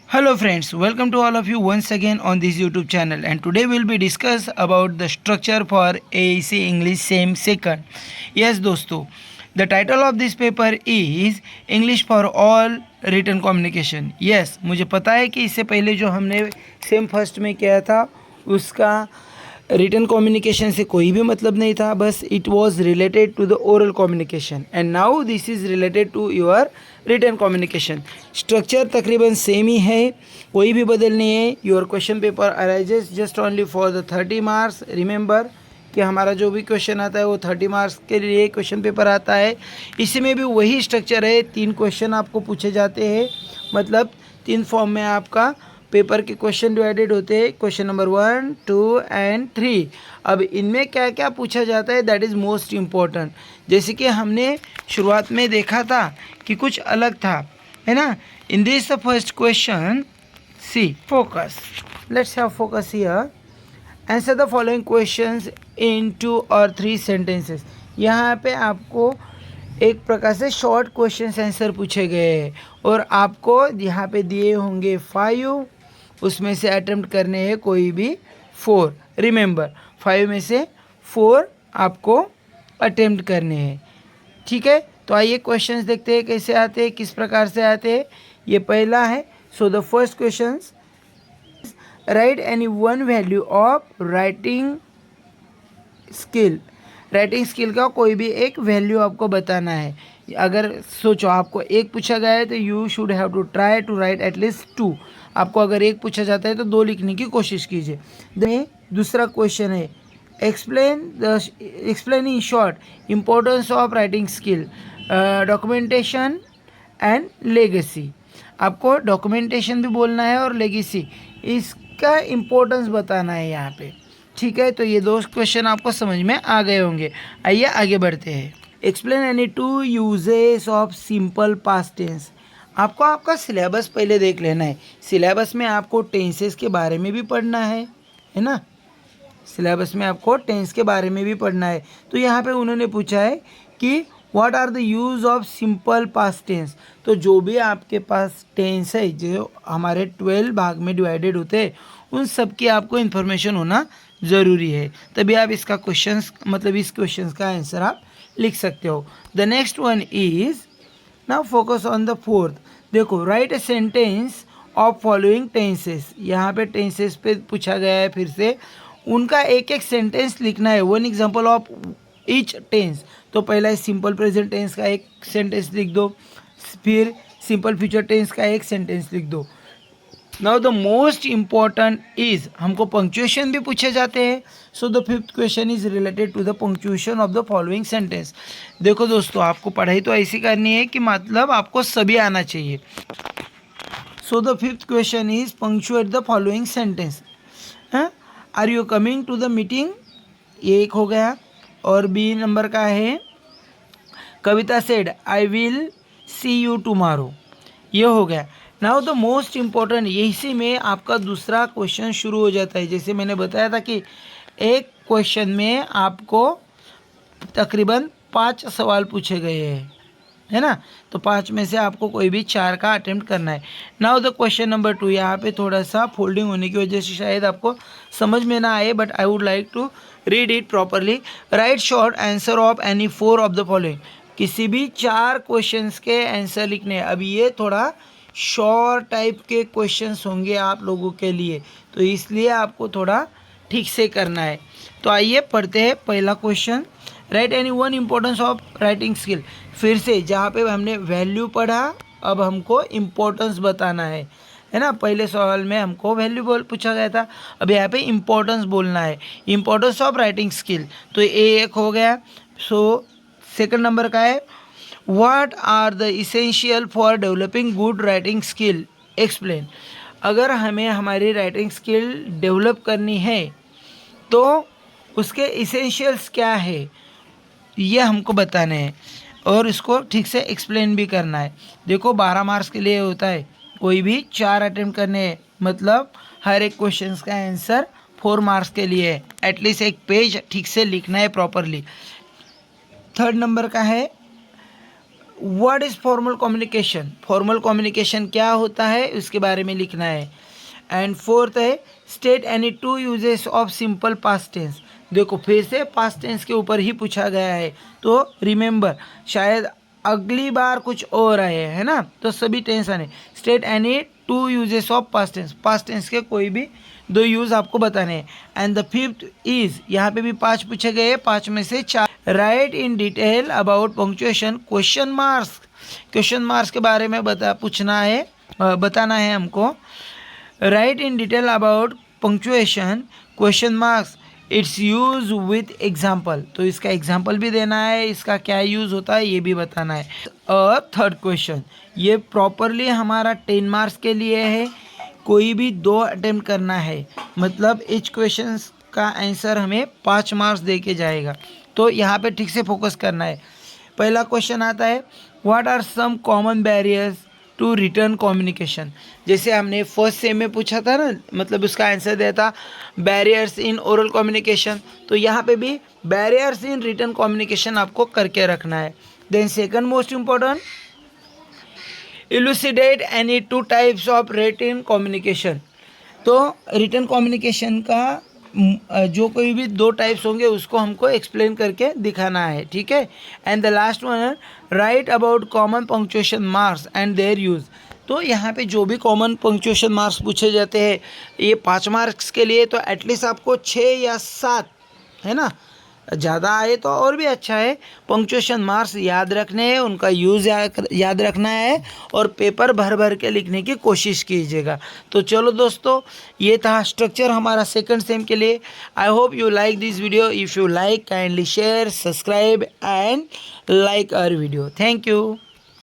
Hello friends, welcome to all of you once again on this YouTube channel, and today we'll be discuss about the structure for AEC English same second. Yes दोस्तों, the title of this paper is English for all written communication. Yes, मुझे पता है कि इससे पहले जो हमने same first में किया था उसका रिटन कम्युनिकेशन से कोई भी मतलब नहीं था, बस it was related to the oral communication and now this is related to your written communication. Structure तकरीबन सेम ही है, कोई भी बदल नहीं है. Your question paper arises just only for the 30 marks. Remember कि हमारा जो भी क्वेश्चन आता है वो 30 मार्क्स के लिए क्वेश्चन पेपर आता है. इसमें भी वही स्ट्रक्चर है, 3 क्वेश्चन आपको पूछे जाते हैं, मतलब 3 फॉर्म में आपका पेपर के क्वेश्चन डिवाइडेड होते हैं. Question number 1, 2 and 3. अब इनमें क्या क्या पूछा जाता है दैट इज़ मोस्ट इम्पॉर्टेंट. जैसे कि हमने शुरुआत में देखा था कि कुछ अलग था, है ना. In this the first question, see focus, let's have focus here. Answer the following questions in 2 और 3 सेंटेंसेस. यहाँ पे आपको एक प्रकार से शॉर्ट क्वेश्चन आंसर पूछे गए हैं और आपको यहाँ पे दिए होंगे 5, उसमें से अटेम्प्ट करने हैं कोई भी 4. रिमेंबर 5 में से 4 आपको अटेम्प्ट करने हैं. ठीक है, तो आइए क्वेश्चंस देखते हैं कैसे आते हैं, किस प्रकार से आते हैं. ये पहला है. So the first question, right any one value of writing skill. Writing skill का कोई भी एक वैल्यू आपको बताना है. अगर सोचो आपको एक पूछा गया है तो you should have to try to write at least 2. आपको अगर एक पूछा जाता है तो 2 लिखने की कोशिश कीजिए. दूसरा क्वेश्चन है, explain in short importance of writing skill, documentation and legacy. आपको डॉक्यूमेंटेशन भी बोलना है और लेगेसी, इसका इम्पोर्टेंस बताना है यहाँ पे. ठीक है, तो ये 2 क्वेश्चन आपको समझ में आ गए होंगे. आइए आगे बढ़ते हैं. Explain any 2 uses of simple past tense. आपको आपका सिलेबस पहले देख लेना है. सिलेबस में आपको टेंसेस के बारे में भी पढ़ना है ना. सिलेबस में आपको टेंस के बारे में भी पढ़ना है. तो यहाँ पे उन्होंने पूछा है कि what are the use of simple past tense. तो जो भी आपके पास टेंस है जो हमारे 12 भाग में डिवाइडेड होते हैं उन सब की आपको इन्फॉर्मेशन होना ज़रूरी है, तभी आप इसका क्वेश्चंस मतलब इस क्वेश्चंस का आंसर आप लिख सकते हो. The next one is, now focus on the fourth. देखो, write a sentence of following tenses. यहाँ पे टेंसेस पे पूछा गया है, फिर से उनका एक एक सेंटेंस लिखना है. 1 एग्जाम्पल ऑफ ईच टेंस. तो पहला है सिंपल प्रेजेंट टेंस का एक सेंटेंस लिख दो, फिर सिंपल फ्यूचर टेंस का एक सेंटेंस लिख दो. Now the most important is, हमको पंक्चुएशन भी पूछे जाते हैं. So the fifth question is related to the punctuation of the following sentence. देखो दोस्तों, आपको पढ़ाई तो ऐसी करनी है कि मतलब आपको सभी आना चाहिए. So the fifth question is punctuate the following sentence. Are you coming to the meeting, ये एक हो गया. और बी नंबर का है, Kavita said I will see you tomorrow, ये हो गया. नाउ द मोस्ट इम्पॉर्टेंट, इसी में आपका दूसरा क्वेश्चन शुरू हो जाता है. जैसे मैंने बताया था कि एक क्वेश्चन में आपको तकरीबन 5 सवाल पूछे गए हैं, है ना. तो 5 में से आपको कोई भी 4 का अटेम्प्ट करना है. नाउ द क्वेश्चन नंबर 2, यहाँ पे थोड़ा सा फोल्डिंग होने की वजह से शायद आपको समझ में ना आए, but I would like to read it properly. Write short answer of any 4 of the following. किसी भी 4 क्वेश्चंस के आंसर लिखने हैं. अब ये थोड़ा शॉर्ट टाइप के क्वेश्चंस होंगे आप लोगों के लिए, तो इसलिए आपको थोड़ा ठीक से करना है. तो आइए पढ़ते हैं पहला question. Right any 1 importance of writing skill. फिर से जहाँ पे हमने वैल्यू पढ़ा, अब हमको इम्पोर्टेंस बताना है ना. पहले सवाल में हमको वैल्यू पूछा गया था, अब यहाँ पे इम्पोर्टेंस बोलना है. इम्पोर्टेंस ऑफ राइटिंग स्किल, तो ये एक हो गया. सो सेकंड नंबर का है, what are the essential for developing good writing skill, explain. अगर हमें हमारी राइटिंग स्किल डेवलप करनी है तो उसके इसेंशियल्स क्या है ये हमको बताने हैं और इसको ठीक से एक्सप्लेन भी करना है. देखो 12 मार्क्स के लिए होता है, कोई भी 4 अटेम्प्ट करने हैं, मतलब हर एक क्वेश्चन का आंसर 4 मार्क्स के लिए है. एटलीस्ट एक पेज ठीक से लिखना है प्रॉपरली. थर्ड नंबर का है, what is formal communication, formal communication क्या होता है उसके बारे में लिखना है। एंड फोर्थ है state any two uses of simple past tense. देखो फिर से पास्ट टेंस के ऊपर ही पूछा गया है, तो रिमेंबर शायद अगली बार कुछ और आए है ना, तो सभी टेंस आने। State any two uses of past tense के कोई भी दो यूज आपको बताने हैं। एंड द फिफ्थ इज, यहाँ पे भी 5 पूछे गए, 5 में से 4। Right in detail about punctuation, question marks के बारे में बताना है हमको। Right in detail about punctuation question marks it's use with example, तो इसका एग्जाम्पल भी देना है, इसका क्या यूज़ होता है ये भी बताना है। और थर्ड क्वेश्चन, ये प्रॉपरली हमारा 10 मार्क्स के लिए है, कोई भी 2 अटेम्प्ट करना है, मतलब इच क्वेश्चन का आंसर हमें 5 मार्क्स दे के जाएगा, तो यहाँ पे ठीक से फोकस करना है। पहला क्वेश्चन आता है what are some common barriers to written communication. जैसे हमने फर्स्ट सेम में पूछा था ना, मतलब उसका आंसर दिया था बैरियर्स इन ओरल कम्युनिकेशन, तो यहाँ पे भी बैरियर्स इन रिटर्न कम्युनिकेशन आपको करके रखना है। Then second most important, elucidate any 2 types of written communication. तो रिटन कम्युनिकेशन का जो कोई भी 2 टाइप्स होंगे उसको हमको एक्सप्लेन करके दिखाना है, ठीक है। And the last one, right about common punctuation marks and there use. तो यहाँ पे जो भी कॉमन पंक्चुएशन मार्क्स पूछे जाते हैं, ये 5 मार्क्स के लिए तो एटलीस्ट आपको 6 या 7, है ना, ज़्यादा आए तो और भी अच्छा है, पंक्चुएशन मार्क्स याद रखने हैं, उनका यूज़ याद रखना है और पेपर भर भर के लिखने की कोशिश कीजिएगा। तो चलो दोस्तों, ये था स्ट्रक्चर हमारा सेकंड सेम के लिए। I hope you like this video. If you like, kindly share, subscribe and like our video. Thank you.